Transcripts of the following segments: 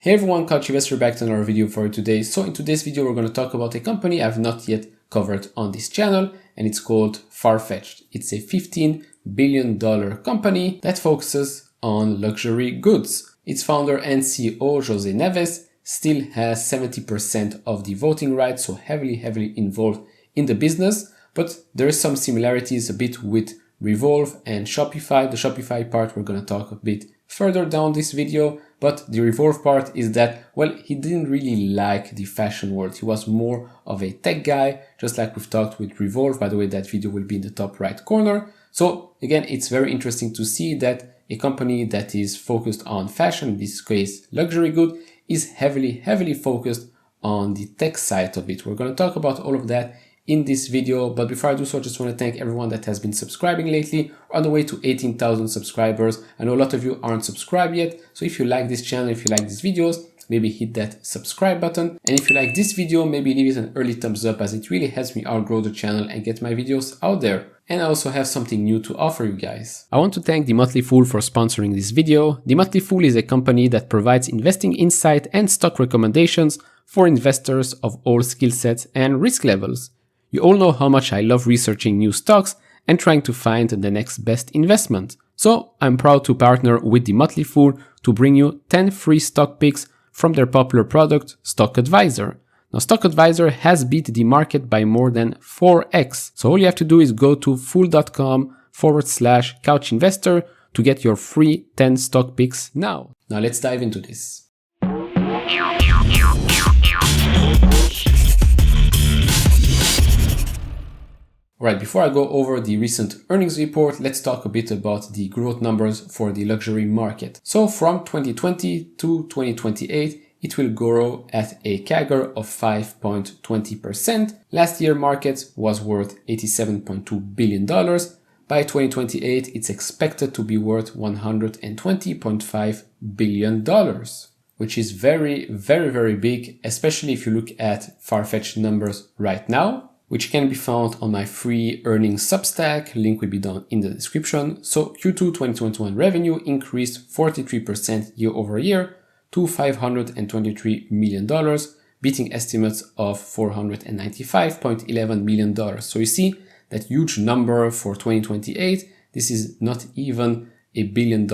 Hey everyone, Culture back to another video for today. So in today's video, we're going to talk about a company I've not yet covered on this channel, and it's called Farfetch. It's a $15 billion company that focuses on luxury goods. Its founder and CEO, José Neves, still has 70% of the voting rights, so heavily involved in the business. But there is some similarities a bit with Revolve and Shopify. The Shopify part we're going to talk a bit further down this video, but the Revolve part is that, well, he didn't really like the fashion world. He was more of a tech guy, just like we've talked with Revolve. By the way, that video will be in the top right corner. So again, it's very interesting to see that a company that is focused on fashion, in this case luxury good, is heavily focused on the tech side of it. We're going to talk about all of that in this video, but before I do so, I just want to thank everyone that has been subscribing lately. We're on the way to 18,000 subscribers. I know a lot of you aren't subscribed yet, so if you like this channel, if you like these videos, maybe hit that subscribe button. And if you like this video, maybe leave it an early thumbs up, as it really helps me outgrow the channel and get my videos out there. And I also have something new to offer you guys. I want to thank the Motley Fool for sponsoring this video. The Motley Fool is a company that provides investing insight and stock recommendations for investors of all skill sets and risk levels. You all know how much I love researching new stocks and trying to find the next best investment. So I'm proud to partner with the Motley Fool to bring you 10 free stock picks from their popular product, Stock Advisor. Now, Stock Advisor has beat the market by more than 4x. So all you have to do is go to fool.com/couchinvestor to get your free 10 stock picks now. Now let's dive into this. Alright, before I go over the recent earnings report, let's talk a bit about the growth numbers for the luxury market. So from 2020 to 2028, it will grow at a CAGR of 5.20%. Last year market was worth $87.2 billion. By 2028, it's expected to be worth $120.5 billion, which is very big, especially if you look at Farfetch numbers right now, which can be found on my free earnings Substack. Link will be down in the description. So Q2 2021 revenue increased 43% year over year to $523 million, beating estimates of $495.11 million. So you see that huge number for 2028. This is not even $1 billion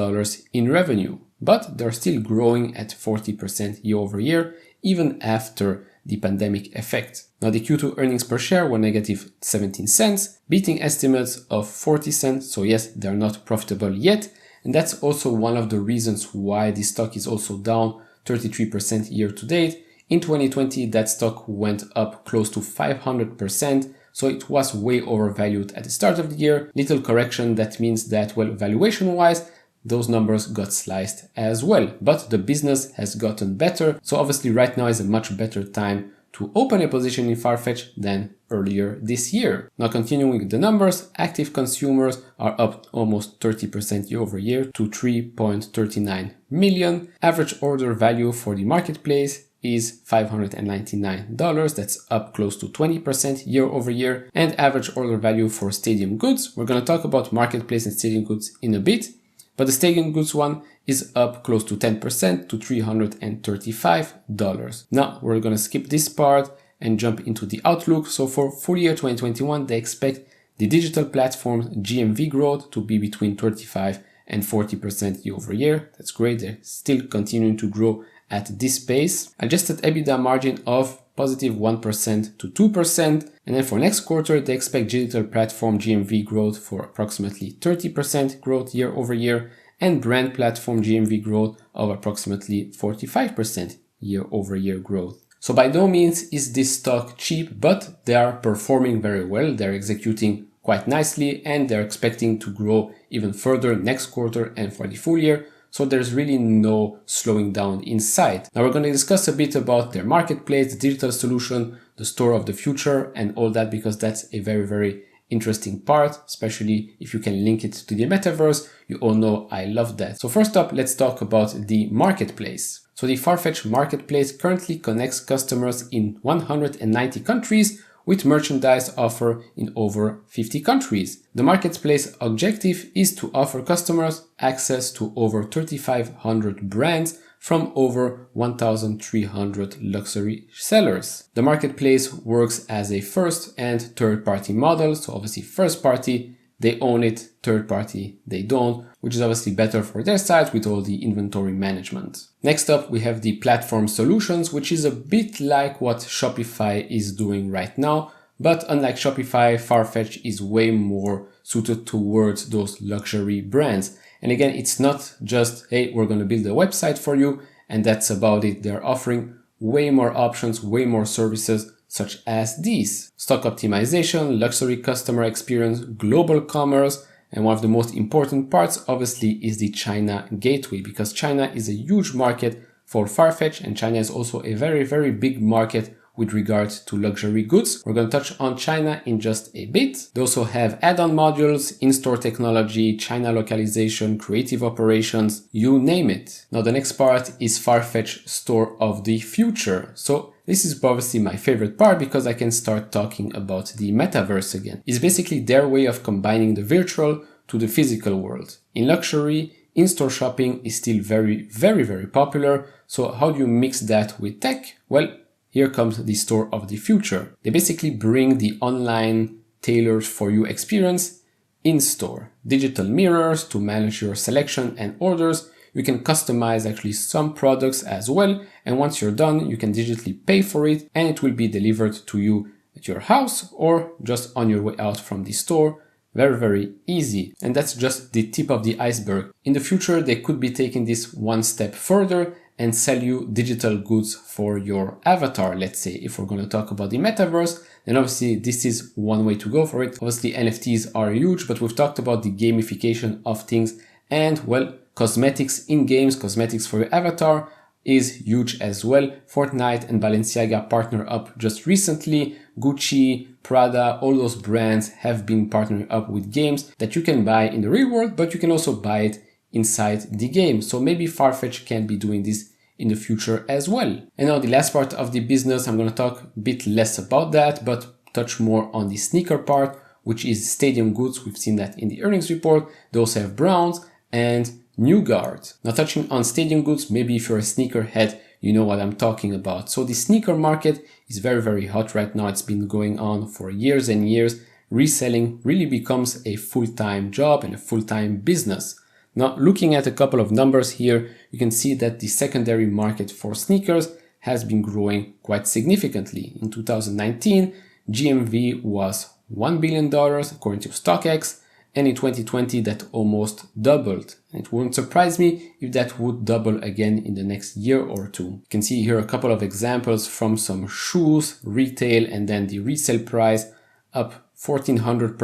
in revenue, but they're still growing at 40% year over year, even after the pandemic effect. Now the Q2 earnings per share were negative 17 cents, beating estimates of 40 cents. So yes, they're not profitable yet. And that's also one of the reasons why the stock is also down 33% year to date. In 2020, that stock went up close to 500%. So it was way overvalued at the start of the year. Little correction, that means that, well, valuation wise, those numbers got sliced as well, but the business has gotten better. So obviously right now is a much better time to open a position in Farfetch than earlier this year. Now continuing with the numbers, active consumers are up almost 30% year over year to 3.39 million. Average order value for the marketplace is $599. That's up close to 20% year over year. And average order value for stadium goods, we're going to talk about marketplace and stadium goods in a bit, but the stadium goods one is up close to 10% to $335. Now we're going to skip this part and jump into the outlook. So for full year 2021, they expect the digital platform GMV growth to be between 35 and 40% year over year. That's great. They're still continuing to grow at this pace. Adjusted EBITDA margin of positive 1% to 2%. And then for next quarter, they expect digital platform GMV growth for approximately 30% growth year over year, and brand platform GMV growth of approximately 45% year over year growth. So by no means is this stock cheap, but they are performing very well. They're executing quite nicely, and they're expecting to grow even further next quarter and for the full year. So there's really no slowing down in sight. Now we're going to discuss a bit about their marketplace, the digital solution, the store of the future, and all that, because that's a very interesting part, especially if you can link it to the metaverse. You all know I love that. So first up, let's talk about the marketplace. So the Farfetch Marketplace currently connects customers in 190 countries with merchandise offer in over 50 countries. The marketplace objective is to offer customers access to over 3,500 brands from over 1,300 luxury sellers. The marketplace works as a first and third party model. So obviously first party, they own it, third party, they don't, which is obviously better for their side with all the inventory management. Next up, we have the platform solutions, which is a bit like what Shopify is doing right now. But unlike Shopify, Farfetch is way more suited towards those luxury brands. And again, it's not just, hey, we're going to build a website for you and that's about it. They're offering way more options, way more services, such as these: stock optimization, luxury customer experience, global commerce, and one of the most important parts obviously is the China gateway, because China is a huge market for Farfetch and China is also a very, very big market with regard to luxury goods. We're going to touch on China in just a bit. They also have add-on modules, in-store technology, China localization, creative operations, you name it. Now the next part is Farfetch Store of the Future. So this is obviously my favorite part because I can start talking about the metaverse again. It's basically their way of combining the virtual to the physical world. In luxury, in-store shopping is still very, very, very popular. So how do you mix that with tech? Well, here comes the Store of the Future. They basically bring the online tailored for you experience in store. Digital mirrors to manage your selection and orders. You can customize actually some products as well. And once you're done, you can digitally pay for it and it will be delivered to you at your house or just on your way out from the store. Very, very easy. And that's just the tip of the iceberg. In the future, they could be taking this one step further and sell you digital goods for your avatar. Let's say if we're going to talk about the metaverse, then obviously this is one way to go for it. Obviously NFTs are huge, but we've talked about the gamification of things and, well, cosmetics in games, cosmetics for your avatar is huge as well. Fortnite and Balenciaga partner up just recently. Gucci, Prada, all those brands have been partnering up with games that you can buy in the real world, but you can also buy it inside the game. So maybe Farfetch can be doing this in the future as well. And now the last part of the business, I'm going to talk a bit less about that, but touch more on the sneaker part, which is Stadium Goods. We've seen that in the earnings report. They also have Browns and New Guard. Now touching on Stadium Goods, maybe if you're a sneakerhead, you know what I'm talking about. So the sneaker market is very, very hot right now. It's been going on for years and years. Reselling really becomes a full-time job and a full-time business. Now, looking at a couple of numbers here, you can see that the secondary market for sneakers has been growing quite significantly. In 2019, GMV was $1 billion according to StockX, and in 2020 that almost doubled. And it wouldn't surprise me if that would double again in the next year or two. You can see here a couple of examples from some shoes, retail, and then the resale price up 1,400%,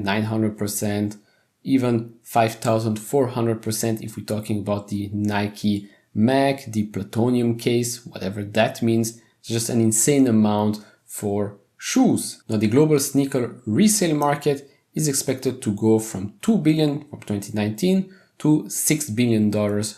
900%, even 5,400% if we're talking about the Nike Mag, the Plutonium case, whatever that means. It's just an insane amount for shoes. Now the global sneaker resale market is expected to go from $2 billion from 2019 to $6 billion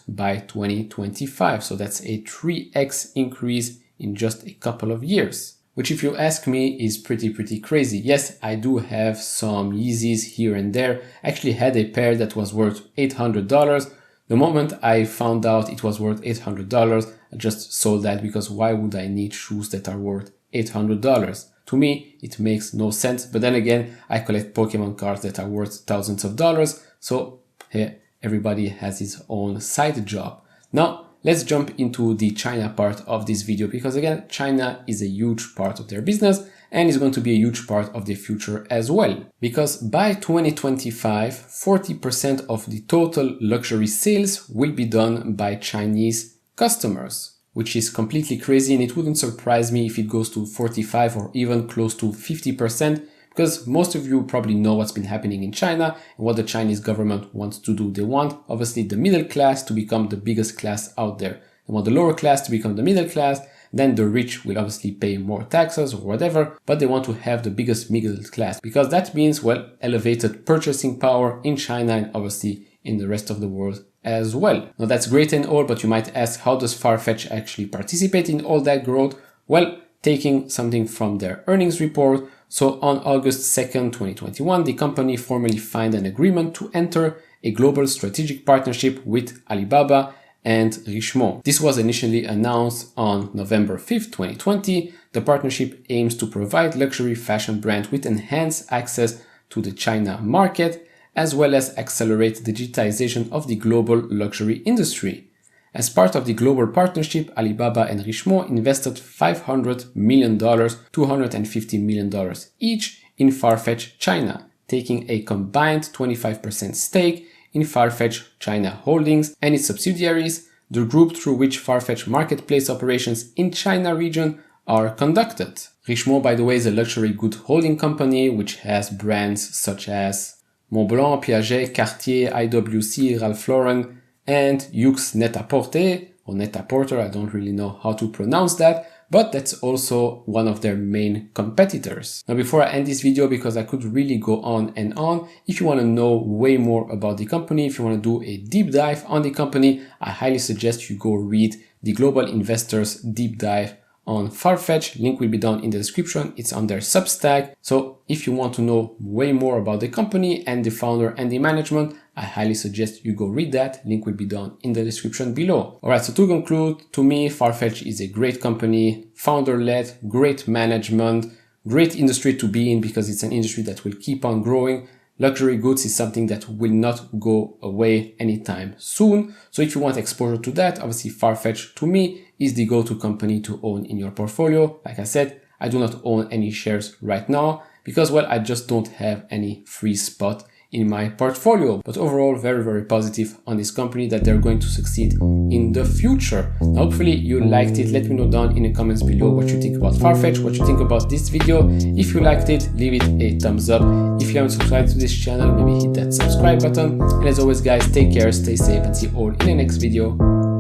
by 2025. So that's a 3x increase in just a couple of years. Which, if you ask me, is pretty crazy. Yes, I do have some Yeezys here and there. I actually had a pair that was worth $800. The moment I found out it was worth $800, I just sold that because why would I need shoes that are worth $800? To me, it makes no sense. But then again, I collect Pokemon cards that are worth thousands of dollars. So hey, everybody has his own side job. Now, let's jump into the China part of this video because again, China is a huge part of their business and is going to be a huge part of the future as well. Because by 2025, 40% of the total luxury sales will be done by Chinese customers, which is completely crazy, and it wouldn't surprise me if it goes to 45 or even close to 50%. Because most of you probably know what's been happening in China and what the Chinese government wants to do. They want, obviously, the middle class to become the biggest class out there. They want the lower class to become the middle class. Then the rich will obviously pay more taxes or whatever, but they want to have the biggest middle class because that means, well, elevated purchasing power in China and obviously in the rest of the world as well. Now that's great and all, but you might ask, how does Farfetch actually participate in all that growth? Well, taking something from their earnings report. So on August 2nd, 2021, the company formally signed an agreement to enter a global strategic partnership with Alibaba and Richemont. This was initially announced on November 5th, 2020. The partnership aims to provide luxury fashion brands with enhanced access to the China market, as well as accelerate the digitization of the global luxury industry. As part of the global partnership, Alibaba and Richemont invested $500 million, $250 million each in Farfetch China, taking a combined 25% stake in Farfetch China Holdings and its subsidiaries, the group through which Farfetch Marketplace operations in China region are conducted. Richemont, by the way, is a luxury good holding company which has brands such as Montblanc, Piaget, Cartier, IWC, Ralph Lauren, and Yux Net-a-Porter, or Net-a-Porter, I don't really know how to pronounce that, but that's also one of their main competitors. Now, before I end this video, because I could really go on and on, if you want to know way more about the company, if you want to do a deep dive on the company, I highly suggest you go read the Global Investors Deep Dive on Farfetch. Link will be down in the description. It's on their Substack. So if you want to know way more about the company and the founder and the management, I highly suggest you go read that. Link will be down in the description below. All right, so to conclude, to me, Farfetch is a great company, founder-led, great management, great industry to be in because it's an industry that will keep on growing. Luxury goods is something that will not go away anytime soon. So if you want exposure to that, obviously Farfetch to me is the go-to company to own in your portfolio. Like I said, I do not own any shares right now because, well, I just don't have any free spot in my portfolio. But overall, very, very positive on this company that they're going to succeed in the future. Now, hopefully you liked it. Let me know down in the comments below what you think about Farfetch, what you think about this video. If you liked it, leave it a thumbs up. If you haven't subscribed to this channel, maybe hit that subscribe button. And as always, guys, take care, stay safe, and see you all in the next video.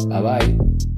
Bye bye.